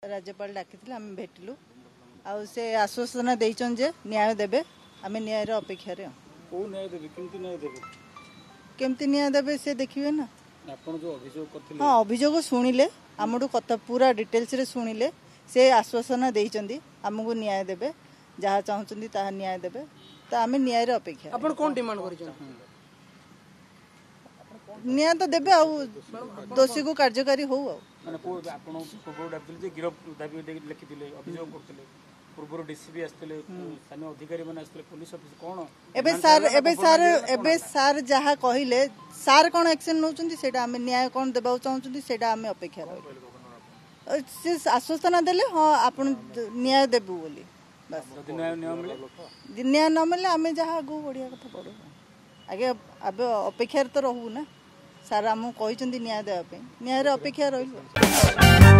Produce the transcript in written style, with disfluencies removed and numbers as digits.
राज्यपाल डाकी आम भेटिलु आउ से आश्वासन देचन जे न्याय देबे आम न्याय अपेक्षा केमती न्याय देबे से देखिए ना हाँ अभियोग शुणिले आमठू कथा पूरा डिटेल्स रे शुणिले से आश्वासन देचंदी आमको न्याय देबे जहाँ चाहते ताहा न्याय देबे तो आम न्याय अपेक्षा आपण कोन डिमांड करिसन न्याय तो देबे आ दोषी को कार्यकारी हो माने आपण पूर्व डाकले जे गिरफ दाबी लिखिथिले अभियोग करथिले पूर्व डीसीपी आस्थिले स्थानीय अधिकारी माने आस्थिले पुलिस ऑफिस कोन एबे सार जहा कहिले सार कोन एक्शन नउचंती सेटा हम न्याय कोन देबा चाहउचंती सेटा हम अपेक्षा रह से आश्वासन देले हां आपण न्याय देबु बोली बस न्याय न मिले आम जहाँ आगू बढ़िया कथा पड़ो आगे अब अपेक्षा तो रहू ना सार आमको कहते न्याय देवाई न्याय अपेक्षा रही।